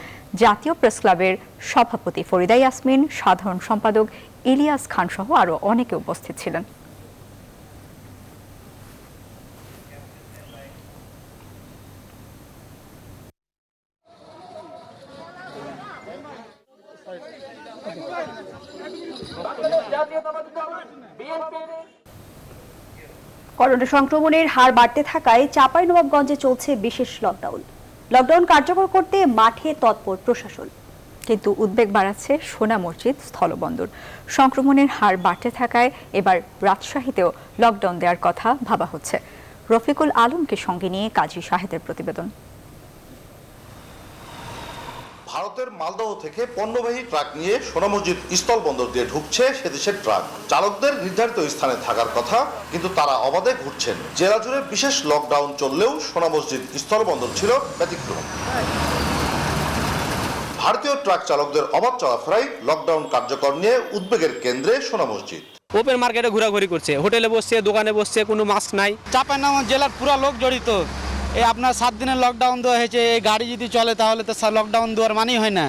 জাতীয় প্রেস ক্লাবের সভাপতি ফরিদা ইয়াসমিন, সাধারণ সম্পাদক ইলিয়াস খান সহ আরও অনেকে উপস্থিত ছিলেন। করোনা সংক্রমণের হার বাড়তে থাকায় চাঁপাইনবাবগঞ্জে চলছে বিশেষ লকডাউন। লকডাউন কার্যকর করতে মাঠে তৎপর প্রশাসন, কিন্তু উদ্বেগ বাড়াচ্ছে সোনা মসজিদ স্থলবন্দর। সংক্রমণের হার বাড়তে থাকায় এবার রাজশাহীতেও লকডাউন দেওয়ার কথা ভাবা হচ্ছে। রফিকুল আলমকে সঙ্গে নিয়ে কাজী শাহেদের প্রতিবেদন। ভারতের মালদহ থেকে পণ্যবাহী ট্রাক নিয়ে সোনা মসজিদ স্থল বন্দর দিয়ে ঢুকছে সেদেশের ট্রাক। চালকদের নির্ধারিত স্থানে থাকার কথা, কিন্তু তারা অবাধে ঘুরছেন। জেলা জুড়ে বিশেষ লকডাউন চললেও সোনা মসজিদ স্থল বন্দর ছিল ব্যতিক্রম। ভারতীয় ট্রাক চালকদের অবাধ চলাফেরায় লকডাউন কার্যকর নিয়ে উদ্বেগের কেন্দ্রে সোনা মসজিদ। ওপেন মার্কেটে ঘোরাঘুরি করছে, হোটেলে বসছে, দোকানে বসছে, কোনো মাস্ক নাই। চাঁপাইনবাবগঞ্জ জেলার পুরো লোক জড়িত। এই আপনার 7 দিনের লকডাউন দেওয়া হয়েছে। এই গাড়ি যদি চলে তাহলে তো লকডাউন দেওয়ার মানেই হয় না।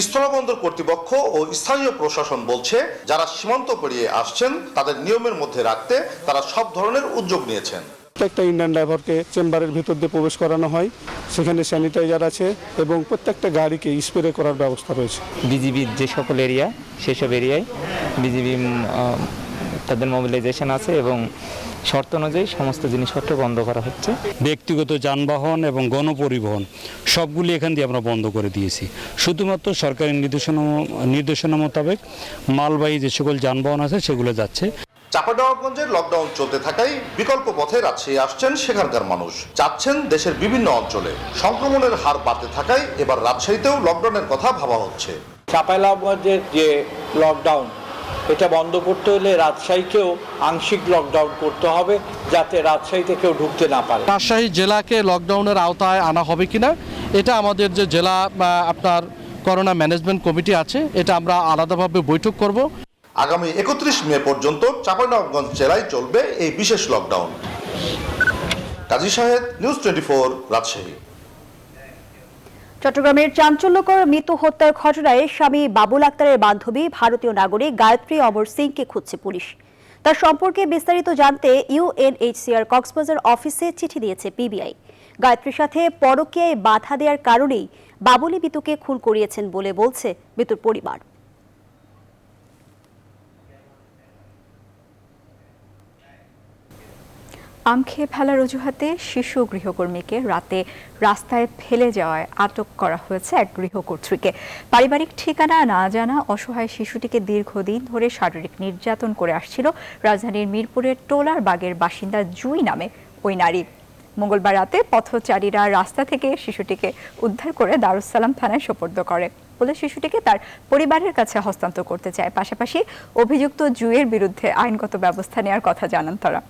স্থলবন্দর কর্তৃপক্ষ ও স্থানীয় প্রশাসন বলছে, যারা সীমান্ত পেরিয়ে আসছেন তাদের নিয়মের মধ্যে রাখতে তারা সব ধরনের উদ্যোগ নিয়েছেন। প্রত্যেকটা ইন্ডিয়ান ড্রাইভারকে চেম্বারের ভিতর দিয়ে প্রবেশ করানো হয়, সেখানে স্যানিটাইজার আছে এবং প্রত্যেকটা গাড়িকে স্প্রে করার ব্যবস্থা রয়েছে। বিজিবির যে সকল এরিয়া, সেসব এরিয়ায় বিজিবি তাদের মোবিলাইজেশন আছে এবং শর্ত অনুযায়ী সমস্ত জিনিসপত্র বন্ধ করা হচ্ছে। ব্যক্তিগত যানবাহন এবং গণপরিবহন সবগুলি এখান দিয়ে আমরা বন্ধ করে দিয়েছি। শুধুমাত্র সরকারি নির্দেশনা মোতাবেক মালবাহী যে সকল যানবাহন আছে সেগুলো যাচ্ছে। চাঁপাইনবাবগঞ্জের লকডাউন চলতে থাকায় বিকল্প পথে রাজশাহী আসছেন সেখানকার মানুষ, যাচ্ছেন দেশের বিভিন্ন অঞ্চলে। সংক্রমণের হার বাড়তে থাকায় এবার রাজশাহীতেও লকডাউনের কথা ভাবা হচ্ছে। চাঁপাইনবাবগঞ্জের যে লকডাউন, এটা বন্ধ করতে হলে রাজশাহীকেও আংশিক লকডাউন করতে হবে, যাতে রাজশাহীতে কেউ ঢুকতে না পারে। রাজশাহী জেলাকে লকডাউনের আওতায় আনা হবে কিনা, এটা আমাদের যে জেলা আপনার করোনা ম্যানেজমেন্ট কমিটি আছে, এটা আমরা আলাদাভাবে বৈঠক করব। আগামী 31 মে পর্যন্ত চাঁপাইনবাবগঞ্জ জেলায় চলবে এই বিশেষ লকডাউন। কাজী শাহেদ, নিউজ 24, রাজশাহী। চট্টগ্রামের চাঞ্চল্যকর মৃত্যু হত্যার ঘটনায় স্বামী বাবুল আক্তারের বান্ধবী ভারতীয় নাগরিক গায়ত্রী অমর সিংকে খুঁজছে পুলিশ। তার সম্পর্কে বিস্তারিত জানতে ইউএনএইচসিআর কক্সবাজার অফিসে চিঠি দিয়েছে পিবিআই। গায়ত্রীর সাথে পরকীয়ায় বাধা দেওয়ার কারণেই বাবুলি মিতুকে খুন করিয়েছেন বলে বলছে মিতুর পরিবার। আম খেয়ে ফেলার অজুহাতে শিশু গৃহকর্মীকে রাতে রাস্তায় ফেলে যাওয়ায় আটক করা হয়েছে এক গৃহকর্ত্রীকে। পারিবারিক ঠিকানা না জানা অসহায় শিশুটিকে দীর্ঘদিন ধরে শারীরিক নির্যাতন করে আসছিল রাজধানীর মিরপুরের টোলার বাগের বাসিন্দা জুই নামে ওই নারী। মঙ্গলবার রাতে পথচারীরা রাস্তা থেকে শিশুটিকে উদ্ধার করে দারুস সালাম থানায় সোপর্দ করে বলে শিশুটিকে তার পরিবারের কাছে হস্তান্তর করতে চায়। পাশাপাশি অভিযুক্ত জুইয়ের বিরুদ্ধে আইনগত ব্যবস্থা নেওয়ার কথা জানান তারা।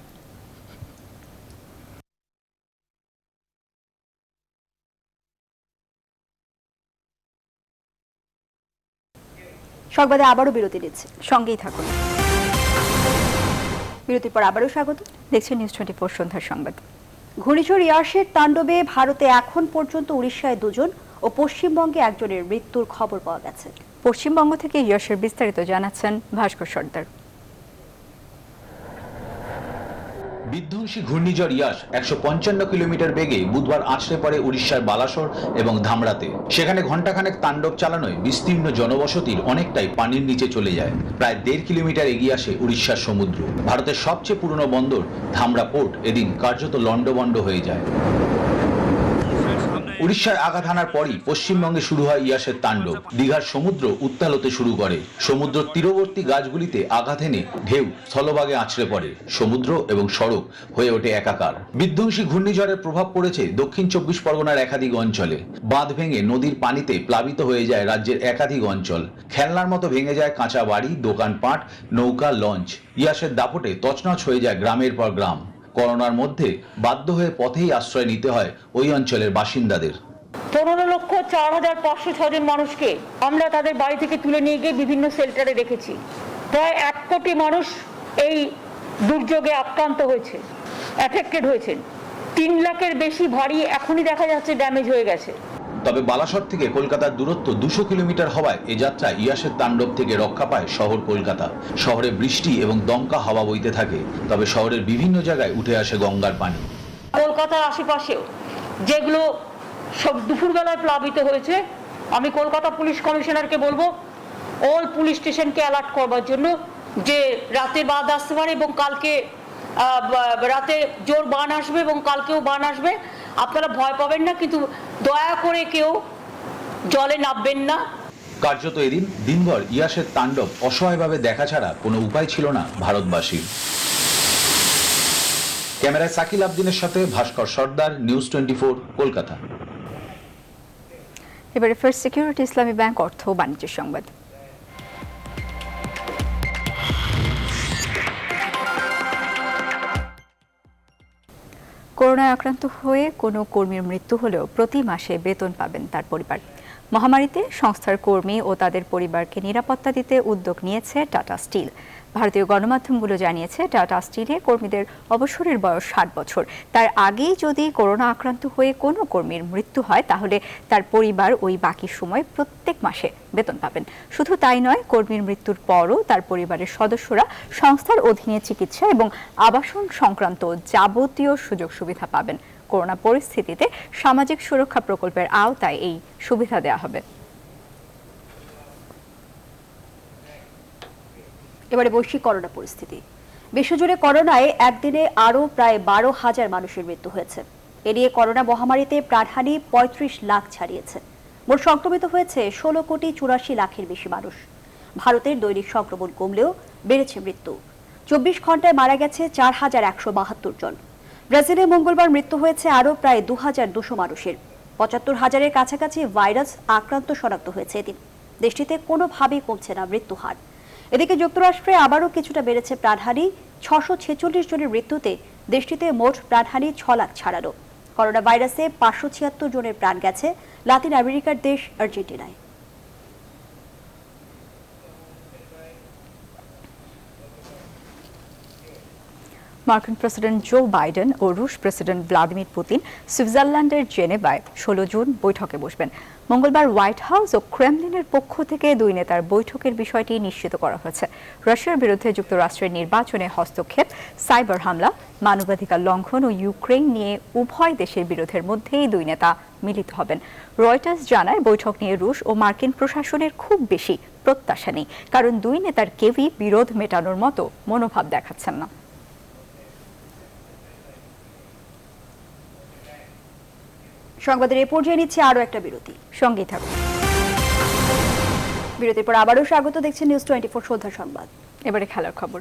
সংবাদে আবারও বিরতি নিচ্ছে, সঙ্গেই থাকুন। বিরতির পর আবারও স্বাগত। দেখছেন নিউজ 24 সন্ধ্যার সংবাদ। ঘূর্ণিঝড় ইয়াসের তাণ্ডবে ভারতে এখন পর্যন্ত উড়িষ্যায় 2 জন ও পশ্চিমবঙ্গে একজনের মৃত্যুর খবর পাওয়া গেছে। পশ্চিমবঙ্গ থেকে ইয়াসের বিস্তারিত জানাচ্ছেন ভাস্কর সর্দার। বিধ্বংসী ঘূর্ণিঝড় ইয়াস 155 কিলোমিটার বেগে বুধবার আছড়ে পড়ে উড়িষ্যার বালাসোর এবং ধামরাতে। সেখানে ঘণ্টাখানেক তাণ্ডব চালানোয় বিস্তীর্ণ জনবসতির অনেকটাই পানির নিচে চলে যায়। প্রায় 1.5 কিলোমিটার এগিয়ে আসে উড়িষ্যার সমুদ্র। ভারতের সবচেয়ে পুরনো বন্দর ধামরা পোর্ট এদিন কার্যত লন্ডভন্ড হয়ে যায়। উড়িষ্যার আঘাত হানার পরই পশ্চিমবঙ্গে শুরু হয় ইয়াসের তাণ্ডব। দীঘার সমুদ্র উত্তাল হতে শুরু করে। সমুদ্র তীরবর্তী গাছগুলিতে আঘাত এনে ঢেউ স্থলভাগে আছড়ে পড়ে। সমুদ্র এবং সড়ক হয়ে ওঠে একাকার। বিধ্বংসী ঘূর্ণিঝড়ের প্রভাব পড়েছে দক্ষিণ 24 পরগনার একাধিক অঞ্চলে। বাঁধ ভেঙে নদীর পানিতে প্লাবিত হয়ে যায় রাজ্যের একাধিক অঞ্চল। খেলনার মতো ভেঙে যায় কাঁচা বাড়ি, দোকানপাট, নৌকা, লঞ্চ। ইয়াসের দাপটে তছনছ হয়ে যায় গ্রামের পর গ্রাম। করোনার মধ্যে বাধ্য হয়ে পথেই আশ্রয় নিতে হয় ওই অঞ্চলের বাসিন্দাদের। 15,04,506 জন মানুষকে আমরা তাদের বাড়ি থেকে তুলে নিয়ে গিয়ে বিভিন্ন শেল্টারে রেখেছি। প্রায় 1 কোটি মানুষ এই দুর্যোগে আক্রান্ত হয়েছে, অ্যাফেক্টেড হয়েছেন। 3 লাখের বেশি বাড়ি এখনই দেখা যাচ্ছে ড্যামেজ হয়ে গেছে। তবে বালাসর থেকে কলকাতার দূরত্ব 200 কিলোমিটার হওয়ায় এ যাত্রা ইয়াসের তাণ্ডব থেকে রক্ষা পায় শহর কলকাতা। শহরে বৃষ্টি এবং দমকা হাওয়া বইতে থাকে, তবে শহরের বিভিন্ন জায়গায় উঠে আসে গঙ্গার পানি। কলকাতার আশেপাশেও যেগুলো সব দুপুরবেলায় প্লাবিত হয়েছে, আমি কলকাতা পুলিশ কমিশনারকে বলবো অল পুলিশ স্টেশনকে অ্যালার্ট করবার জন্য যে রাতে বাদ আসতে পারে এবং কালকে রাতে জোর বান আসবে এবং কালকেও বান আসবে। আপনারা ভয় পাবেন না, কিন্তু দয়া করে কেউ জলে নামবেন না। কার্যত এদিন দিনভর ইয়াসের তাণ্ডব অসহায়ভাবে দেখা ছাড়া কোনো উপায় ছিল না ভারতবাসীর। ক্যামেরায় সাকিল আবদিনের সাথে ভাস্কর সর্দার, নিউজ 24, কলকাতা। এবারে ফার্স্ট সিকিউরিটি ইসলামী ব্যাংক অর্থ ও বাণিজ্য সংবাদ। করোনায় আক্রান্ত হয়ে কোনো কর্মীর মৃত্যু হলেও প্রতি মাসে বেতন পাবেন তার পরিবার। মহামারীতে সংস্থার কর্মী ও তাদের পরিবারকে নিরাপত্তা দিতে উদ্যোগ নিয়েছে টাটা স্টিল। ভারতীয় গণমাধ্যমগুলো জানিয়েছে টাটা স্টিলে কর্মীদের অবসরের বয়স 60 বছর। তার আগেই যদি করোনা আক্রান্ত হয়ে কোনো কর্মীর মৃত্যু হয় তাহলে তার পরিবার ওই বাকি সময় প্রত্যেক মাসে বেতন পাবেন। শুধু তাই নয়, কর্মীর মৃত্যুর পরও তার পরিবারের সদস্যরা সংস্থার অধীনে চিকিৎসা এবং আবাসন সংক্রান্ত যাবতীয় সুযোগ সুবিধা পাবেন। করোনা পরিস্থিতিতে সামাজিক সুরক্ষা প্রকল্পের আওতায় এই সুবিধা দেওয়া হবে। এবারে বৈশ্বিক করোনা পরিস্থিতি। বিশ্বজুড়ে করোনায় একদিনে আরও প্রায় 12,000 মানুষের মৃত্যু হয়েছে। এ নিয়ে করোনা মহামারীতে প্রাণহানি 35 লাখ ছাড়িয়েছে। মোট সংক্রমিত হয়েছে 16,84,00,000-এর বেশি মানুষ। ভারতের দৈনিক সংক্রমণ কমলেও বেড়েছে মৃত্যু। 24 ঘন্টায় মারা গেছে 4,172 জন। ব্রাজিলে মঙ্গলবার মৃত্যু হয়েছে আরও প্রায় 2,200 মানুষের। 75,000-এর কাছাকাছি ভাইরাস আক্রান্ত শনাক্ত হয়েছে এদিন। দেশটিতে কোনোভাবেই কমছে না মৃত্যু হার। এদিকে যুক্তরাষ্ট্রে আবারও কিছুটা বেড়েছে প্রাণহানি। 646 জনের মৃত্যুতে দেশটিতে মোট প্রাণহানি 6 লাখ ছাড়ানো। করোনা ভাইরাসে 576 জনের প্রাণ গেছে লাতিন আমেরিকার দেশ আর্জেন্টিনায়। মার্কিন প্রেসিডেন্ট জো বাইডেন ও রুশ প্রেসিডেন্ট ভ্লাদিমির পুতিন সুইজারল্যান্ডের জেনেভায় 16 জুন বৈঠকে বসবেন। মঙ্গলবার হোয়াইট হাউস ও ক্রেমলিনের পক্ষ থেকে দুই নেতার বৈঠকের বিষয়টি নিশ্চিত করা হয়েছে। রাশিয়ার বিরুদ্ধে যুক্তরাষ্ট্রের নির্বাচনে হস্তক্ষেপ, সাইবার হামলা, মানবাধিকার লঙ্ঘন ও ইউক্রেন নিয়ে উভয় দেশের বিরোধের মধ্যেই দুই নেতা মিলিত হবেন। রয়টার্স জানায়, বৈঠক নিয়ে রুশ ও মার্কিন প্রশাসনের খুব বেশি প্রত্যাশা নেই, কারণ দুই নেতার কেউই বিরোধ মেটানোর মতো মনোভাব দেখাচ্ছেন না। সংবাদের এ পর্যায়ে নিচ্ছে আরও একটা বিরতি। সঙ্গেই থাকুন। বিরতির পর আবারও স্বাগত, দেখছেন নিউজ 24 সন্ধ্যা সংবাদ। এবারে খেলার খবর।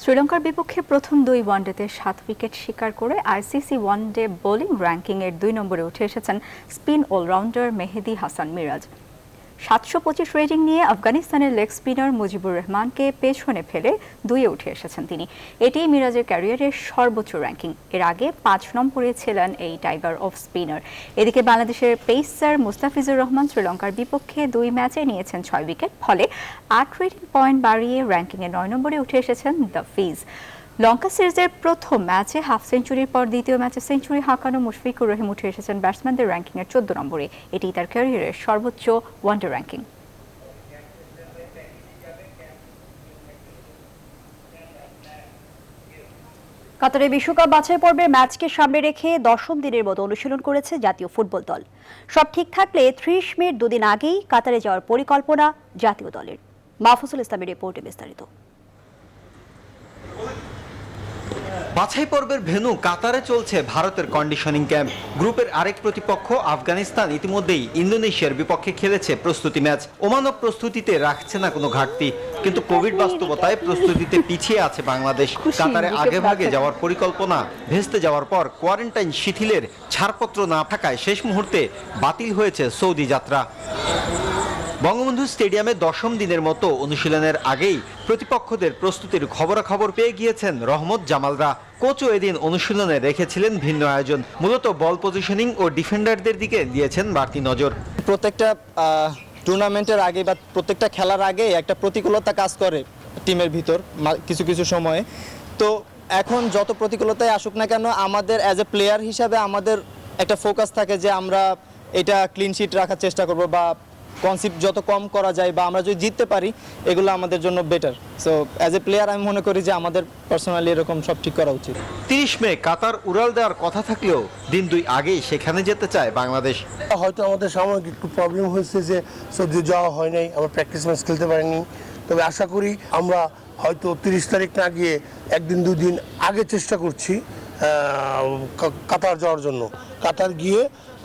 শ্রীলঙ্কার বিপক্ষে প্রথম 2 ওয়ানডেতে 7 উইকেট শিকার করে আইসিসি ওয়ানডে বোলিং র্যাঙ্কিংয়ের 2 নম্বরে উঠে এসেছেন স্পিন অলরাউন্ডার মেহেদী হাসান মিরাজ। 725 রেটিং নিয়ে আফগানিস্তানের লেগ স্পিনার মুজিবুর রহমানকে পেছনে ফেলে 2-এ উঠে এসেছেন তিনি। এটি মিরাজের ক্যারিয়ারের সর্বোচ্চ র্যাঙ্কিং। এর আগে 5 নম্বরে ছিলেন এই টাইগার অফ স্পিনার। এদিকে বাংলাদেশের পেসার মুস্তাফিজুর রহমান শ্রীলঙ্কার বিপক্ষে 2 ম্যাচে নিয়েছেন 6 উইকেট, ফলে 8 রেটিং পয়েন্ট বাড়িয়ে র্যাঙ্কিংয়ে 9 নম্বরে উঠে এসেছেন দ্য ফিজ। লঙ্কা সিরিজের প্রথম ম্যাচে হাফ সেঞ্চুরির পর দ্বিতীয় ম্যাচে সেঞ্চুরি হাঁকানো মুশফিকুর রহিম উঠে এসেছেন ব্যাটসম্যানদের র্যাঙ্কিংয়ের 14 নম্বরে। এটি তার ক্যারিয়ারের সর্বোচ্চ ওয়ানডে র্যাঙ্কিং। কাতারে বিশ্বকাপ বাছাই পর্বের ম্যাচকে সামনে রেখে 10ম দিনের মতো অনুশীলন করেছে জাতীয় ফুটবল দল। সব ঠিক থাকলে 30 মের 2 দিন আগেই কাতারে যাওয়ার পরিকল্পনা জাতীয় দলের। মাহফুজুল ইসলামের রিপোর্টে বিস্তারিত। বাছাই পর্বের ভেন্যু কাতারে চলছে ভারতের কন্ডিশনিং ক্যাম্প। গ্রুপের আরেক প্রতিপক্ষ আফগানিস্তান ইতিমধ্যেই ইন্দোনেশিয়ার বিপক্ষে খেলেছে প্রস্তুতি ম্যাচ। ওমানও প্রস্তুতিতে রাখছে না কোনো ঘাটতি, কিন্তু কোভিড বাস্তবতায় প্রস্তুতিতে পিছিয়ে আছে বাংলাদেশ। কাতারে আগে ভাগে যাওয়ার পরিকল্পনা ভেস্তে যাওয়ার পর কোয়ারেন্টাইন শিথিলের ছাড়পত্র না থাকায় শেষ মুহূর্তে বাতিল হয়েছে সৌদি যাত্রা। বঙ্গবন্ধু স্টেডিয়ামে 10ম দিনের মতো অনুশীলনের আগেই প্রতিপক্ষদের প্রস্তুতির খবরাখবর পেয়ে গিয়েছেন রহমত জামালরা। কোচও এদিন অনুশীলনে রেখেছিলেন ভিন্ন আয়োজন, মূলত বল পজিশনিং ও ডিফেন্ডারদের দিকে দিয়েছেন বাড়তি নজর। প্রত্যেকটা টুর্নামেন্টের আগে বা প্রত্যেকটা খেলার আগে একটা প্রতিকূলতা কাজ করে টিমের ভিতর কিছু কিছু সময়ে। তো এখন যত প্রতিকূলতায় আসুক না কেন, আমাদের অ্যাজ এ প্লেয়ার হিসাবে আমাদের একটা ফোকাস থাকে যে আমরা এটা ক্লিন শিট রাখার চেষ্টা করব, বা কনসেপ্ট যত কম করা যায়, বা আমরা যদি জিততে পারি এগুলো আমাদের জন্য better. So as a player আমি মনে করি যে আমাদের পার্সোনালি এরকম সব ঠিক করা উচিত। 30 মে কাতার উড়াল দেওয়ার কথা থাকলেও দিন 2 আগেই সেখানে যেতে চায় বাংলাদেশ। হয়তো আমাদের সাময়িক একটু প্রবলেম হয়েছে যে সৌদি যাওয়া হয় নাই, আমরা প্র্যাকটিস ম্যাচ খেলতে পারিনি। তবে আশা করি আমরা হয়তো 30 তারিখ না গিয়ে 1-2 দিন আগে চেষ্টা করছি কাতার যাওয়ার জন্য। কাতার গিয়ে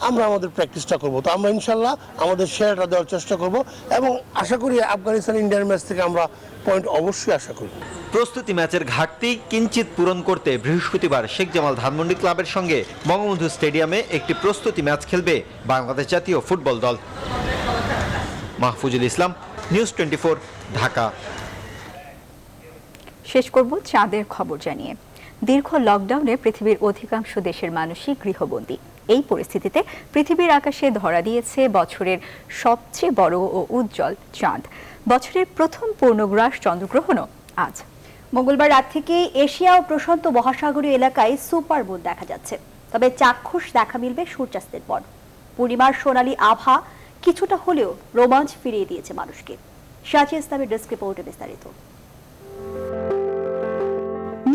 আমরা আমাদের প্র্যাকটিসটা করব। তো আমরা ইনশাল্লাহ আমাদের সেরাটা দেওয়ার চেষ্টা করব, এবং আশা করি আফগানিস্তান ইন্ডিয়ার ম্যাচ থেকে আমরা পয়েন্ট অবশ্যই আশা করি। প্রস্তুতি ম্যাচের ঘাটতি কিঞ্চিত পূরণ করতে বৃহস্পতিবার শেখ জামাল ধানমন্ডি ক্লাবের সঙ্গে বঙ্গবন্ধু স্টেডিয়ামে একটি প্রস্তুতি ম্যাচ খেলবে বাংলাদেশ জাতীয় ফুটবল দল। মাহফুজুল ইসলাম, নিউজ 24, ঢাকা। শেষ করব চাঁদের খবর জানিয়ে। দীর্ঘ লকডাউনে পৃথিবীর অধিকাংশ দেশের মানুষই গৃহবন্দী। এই পরিস্থিতিতে পৃথিবীর আকাশে ধরা দিয়েছে বছরের সবচেয়ে বড় ও উজ্জ্বল চাঁদ। বছরের প্রথম পূর্ণগ্রাস চন্দ্রগ্রহণও আজ। মঙ্গলবার রাত থেকে এশিয়া ও প্রশান্ত মহাসাগরীয় এলাকায় সুপার মুন দেখা যাচ্ছে। তবে চাক্ষুষ দেখা মিলবে সূর্যাস্তের পর। পূর্ণিমার সোনালী আভা কিছুটা হলেও রোমাঞ্চ ফিরিয়ে দিয়েছে মানুষকে। শাহজি ইসলামের ডেস্ক রিপোর্টে বিস্তারিত।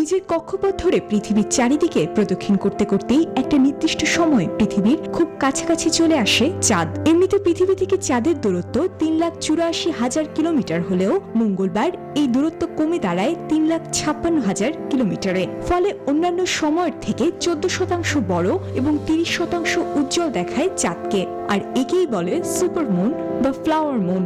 নিজের কক্ষপথ ধরে পৃথিবীর চারিদিকে প্রদক্ষিণ করতে করতেই একটা নির্দিষ্ট সময় পৃথিবীর খুব কাছাকাছি চলে আসে চাঁদ। এমনিতে পৃথিবী থেকে চাঁদের দূরত্ব 3,84,000 কিলোমিটার হলেও মঙ্গলবার এই দূরত্ব কমে দাঁড়ায় 3,56,000 কিলোমিটারে। ফলে অন্যান্য সময়ের থেকে 14% বড় এবং 30% উজ্জ্বল দেখায় চাঁদকে। আর একেই বলে সুপারমুন বা ফ্লাওয়ার মুন।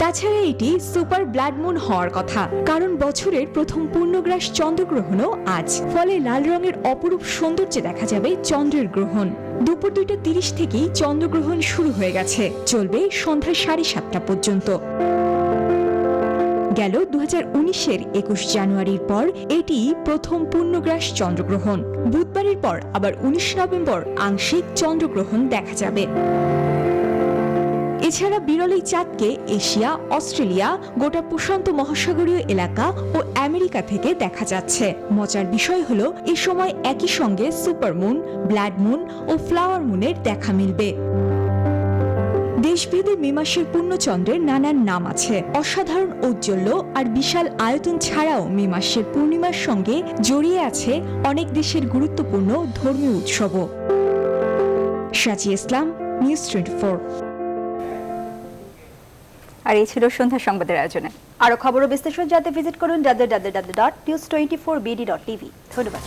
তাছাড়া এটি সুপার ব্লাড মুন হওয়ার কথা, কারণ বছরের প্রথম পূর্ণগ্রাস চন্দ্রগ্রহণও আজ। ফলে লাল রঙের অপরূপ সৌন্দর্যে দেখা যাবে চন্দ্রের গ্রহণ। দুপুর 2:30 থেকেই চন্দ্রগ্রহণ শুরু হয়ে গেছে, চলবে সন্ধ্যা 7:30 পর্যন্ত। গেল 2019-এর 21 জানুয়ারির পর এটি প্রথম পূর্ণগ্রাস চন্দ্রগ্রহণ। বুধবারের পর আবার 19 নভেম্বর আংশিক চন্দ্রগ্রহণ দেখা যাবে। এছাড়া বিরল এই চাঁদকে এশিয়া, অস্ট্রেলিয়া, গোটা প্রশান্ত মহাসাগরীয় এলাকা ও আমেরিকা থেকে দেখা যাচ্ছে। মজার বিষয় হলো এ সময় একই সঙ্গে সুপারমুন, ব্লাড মুন ও ফ্লাওয়ার মুনের দেখা মিলবে। দেশভেদে মে মাসের পূর্ণচন্দ্রের নানান নাম আছে। অসাধারণ ঔজ্জ্বল্য আর বিশাল আয়তন ছাড়াও মে মাসের পূর্ণিমার সঙ্গে জড়িয়ে আছে অনেক দেশের গুরুত্বপূর্ণ ধর্মীয় উৎসবও। সাজি ইসলাম, নিউজ 24। আর এই ছিল সন্ধ্যা সংবাদের আয়োজনে। আরো খবর ও বিশ্লেষণ জানতে ভিজিট করুন www.news24bd.tv। ধন্যবাদ।